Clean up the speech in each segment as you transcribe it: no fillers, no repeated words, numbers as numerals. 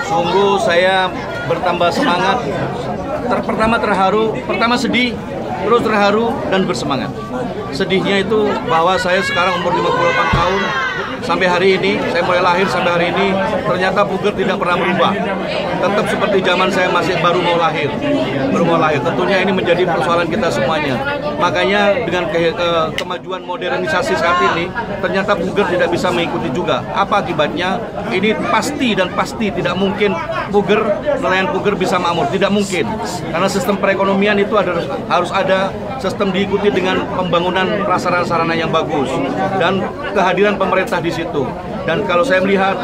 Sungguh saya bertambah semangat. Pertama terharu, pertama sedih, terus terharu dan bersemangat. Sedihnya itu bahwa saya sekarang umur 58 tahun, sampai hari ini, saya mulai lahir sampai hari ini, ternyata Puger tidak pernah berubah. Tetap seperti zaman saya masih baru mau lahir. Tentunya ini menjadi persoalan kita semuanya. Makanya dengan kemajuan modernisasi saat ini, ternyata Puger tidak bisa mengikuti juga. Apa akibatnya? Ini pasti dan pasti tidak mungkin nelayan Puger bisa makmur. Tidak mungkin. Karena sistem perekonomian itu harus ada sistem diikuti dengan pembangunan prasarana-sarana yang bagus dan kehadiran pemerintah di situ. Dan kalau saya melihat,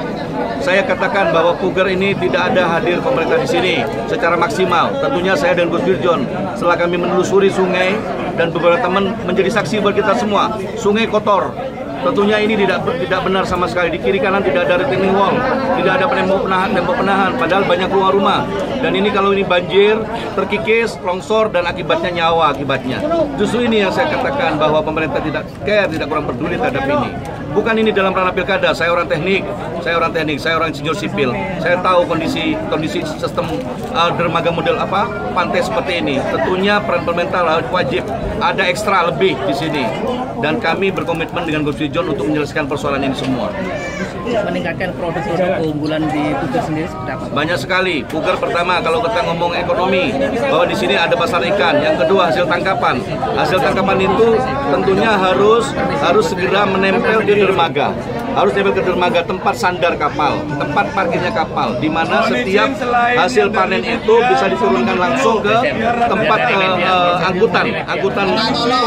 saya katakan bahwa Puger ini tidak ada hadir pemerintah di sini secara maksimal. Tentunya saya dan Gus Dirjon setelah kami menelusuri sungai dan beberapa teman menjadi saksi buat kita semua. Sungai kotor. Tentunya ini tidak benar sama sekali. Di kiri kanan tidak ada retaining wall, tidak ada tembok penahan, padahal banyak rumah. Dan ini kalau ini banjir, terkikis, longsor, dan akibatnya nyawa akibatnya. Justru ini yang saya katakan bahwa pemerintah tidak care, tidak kurang peduli terhadap ini. Bukan ini dalam ranah pilkada, saya orang teknik, saya orang insinyur sipil. Saya tahu kondisi sistem dermaga model pantai seperti ini. Tentunya peran pemerintah wajib ada ekstra lebih di sini. Dan kami berkomitmen dengan Gus Dirjon untuk menyelesaikan persoalan ini semua. Meningkatkan produk-produk keunggulan di Puger sendiri seperti apa? Banyak sekali. Puger pertama kalau kita ngomong ekonomi, bahwa di sini ada pasar ikan. Yang kedua hasil tangkapan. Hasil tangkapan itu tentunya harus segera menempel di dermaga. Harus nempel ke dermaga, tempat sandar kapal, tempat parkirnya kapal, di mana setiap hasil panen itu bisa diturunkan langsung ke tempat angkutan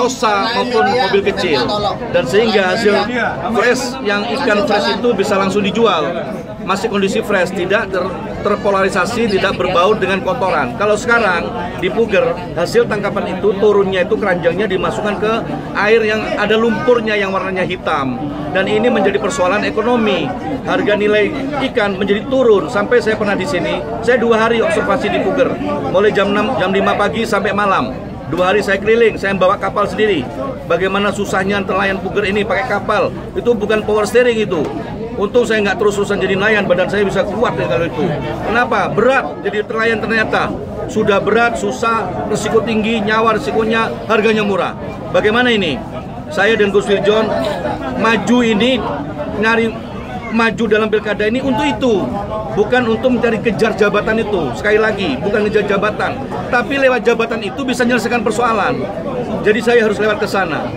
tosa maupun mobil kecil, dan sehingga hasil fresh yang ikan fresh itu bisa langsung dijual. Masih kondisi fresh, tidak terpolarisasi, tidak berbau dengan kotoran. Kalau sekarang di Puger, hasil tangkapan itu turunnya itu keranjangnya dimasukkan ke air yang ada lumpurnya yang warnanya hitam. Dan ini menjadi persoalan ekonomi. Harga nilai ikan menjadi turun. Sampai saya pernah di sini, saya 2 hari observasi di Puger. Mulai jam 5 pagi sampai malam. 2 hari saya keliling, saya bawa kapal sendiri. Bagaimana susahnya nelayan Puger ini pakai kapal. Itu bukan power steering itu. Untung saya nggak terus-terusan jadi nelayan, badan saya bisa kuat ya kalau itu. Kenapa? Berat jadi nelayan ternyata. Sudah berat, susah, risiko tinggi, nyawa risikonya, harganya murah. Bagaimana ini? Saya dan Gus Dirjon maju ini, maju dalam pilkada ini untuk itu. Bukan untuk mencari kejar jabatan itu. Sekali lagi, bukan kejar jabatan. Tapi lewat jabatan itu bisa menyelesaikan persoalan. Jadi saya harus lewat ke sana.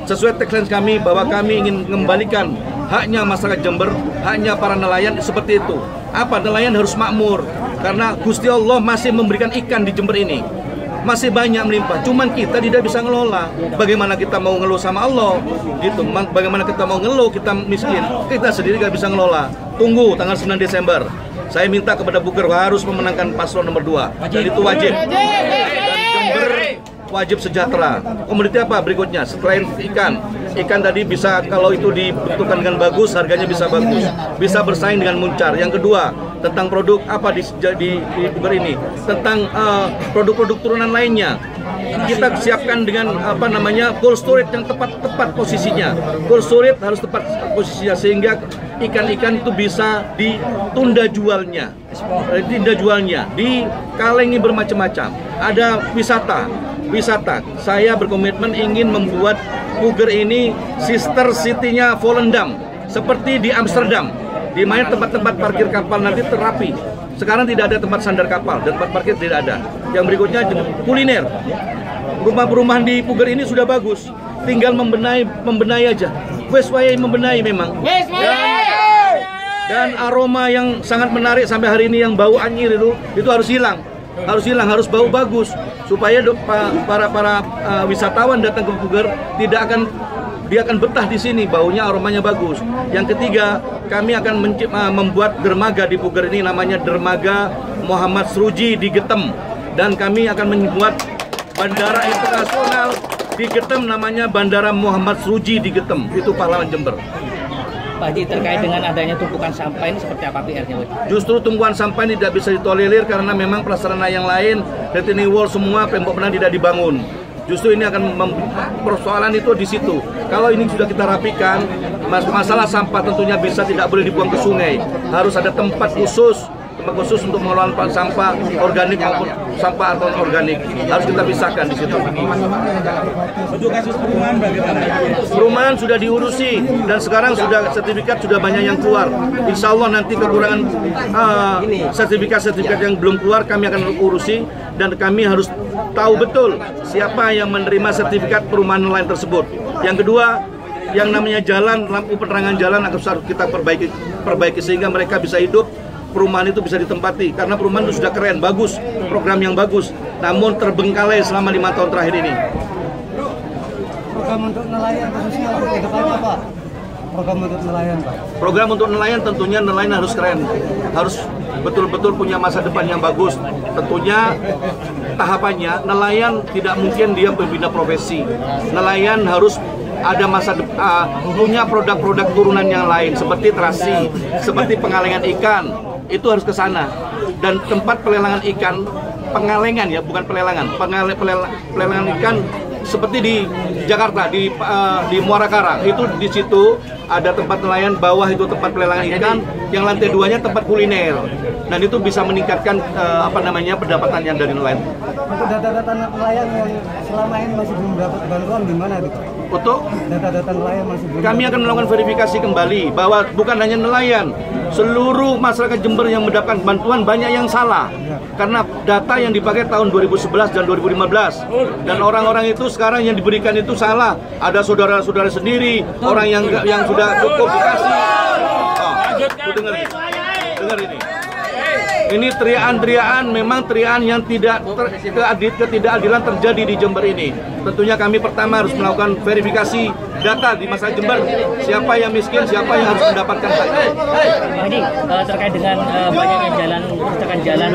Sesuai tagline kami bahwa kami ingin mengembalikan haknya masyarakat Jember, haknya para nelayan seperti itu. Apa? Nelayan harus makmur. Karena Gusti Allah masih memberikan ikan di Jember ini. Masih banyak melimpah, cuman kita tidak bisa ngelola. Bagaimana kita mau ngeluh sama Allah? Gitu. Bagaimana kita mau ngeluh, kita miskin. Kita sendiri gak bisa ngelola. Tunggu tanggal 9 Desember. Saya minta kepada Puger harus memenangkan paslon nomor 2. Dan itu wajib. Dan Jember wajib sejahtera. Komoditi apa berikutnya? Selain ikan tadi bisa, kalau itu dibentukkan dengan bagus, harganya bisa bagus, bisa bersaing dengan Muncar. Yang kedua, tentang produk apa di Puger ini, tentang produk-produk turunan lainnya. Kita siapkan dengan cold storage yang tepat posisinya. Cold storage harus tepat posisinya sehingga ikan-ikan itu bisa ditunda jualnya. Di Kaleng ini bermacam-macam. Ada wisata. Saya berkomitmen ingin membuat Puger ini sister city-nya Volendam, seperti di Amsterdam, di mana tempat-tempat parkir kapal nanti terapi. Sekarang tidak ada tempat sandar kapal dan tempat parkir tidak ada. Yang berikutnya kuliner. Rumah-perumahan di Puger ini sudah bagus, tinggal membenahi aja. Weswaya membenahi memang. Dan aroma yang sangat menarik sampai hari ini yang bau anyir itu harus hilang. Harus bau bagus supaya para wisatawan datang ke Puger dia akan betah di sini, baunya aromanya bagus. Yang ketiga, kami akan membuat dermaga di Puger ini namanya Dermaga Muhammad Sruji di Getem, dan kami akan membuat bandara internasional di Getem namanya Bandara Muhammad Sruji di Getem. Itu pahlawan Jember. Pak Haji, terkait dengan adanya tumpukan sampah ini seperti apa PR-nya? Justru tumpukan sampah ini tidak bisa ditolerir karena memang prasarana yang lain, retaining wall semua, tembok penahan tidak dibangun. Justru ini akan persoalan itu di situ. Kalau ini sudah kita rapikan, masalah sampah tentunya bisa tidak boleh dibuang ke sungai. Harus ada tempat khusus khusus untuk mengelola sampah organik maupun sampah anorganik. Harus kita pisahkan di situ. Untuk kasus perumahan bagaimana? Perumahan sudah diurusi dan sekarang sertifikat sudah banyak yang keluar. Insya Allah nanti kekurangan sertifikat yang belum keluar kami akan urusi, dan kami harus tahu betul siapa yang menerima sertifikat perumahan nelayan tersebut. Yang kedua, yang namanya jalan, lampu penerangan jalan harus kita perbaiki sehingga mereka bisa hidup, perumahan itu bisa ditempati, karena perumahan itu sudah keren, bagus, program yang bagus, namun terbengkalai selama 5 tahun terakhir ini. Program untuk nelayan khususnya ke depannya Pak? Program untuk nelayan Pak? Program untuk nelayan tentunya nelayan harus keren, harus betul-betul punya masa depan yang bagus. Tentunya tahapannya nelayan tidak mungkin dia berbeda profesi. Nelayan harus ada punya produk-produk turunan yang lain seperti terasi, seperti pengalengan ikan, itu harus ke sana. Dan tempat pelelangan ikan, pengalengan ya, bukan pelelangan, pelelangan ikan seperti di Jakarta, di Muara Karang, itu di situ ada tempat nelayan, bawah itu tempat pelelangan ikan, yang lantai 2-nya tempat kuliner, dan itu bisa meningkatkan pendapatan yang dari nelayan. Untuk data-data nelayan yang selama ini masih belum dapat bantuan gimana itu? Untuk data-data nelayan masih belum. Kami akan melakukan verifikasi kembali bahwa bukan hanya nelayan, seluruh masyarakat Jember yang mendapatkan bantuan banyak yang salah. Karena data yang dipakai tahun 2011 dan 2015, dan orang-orang itu sekarang yang diberikan itu salah. Ada saudara-saudara sendiri, orang yang sudah cukup dikasih. Dengar ini. Ini teriakan memang teriakan yang ketidakadilan terjadi di Jember ini. Tentunya kami pertama harus melakukan verifikasi data di masyarakat Jember. Siapa yang miskin, siapa yang harus mendapatkan. Pak Hadi, terkait dengan banyaknya jalan, kerusakan jalan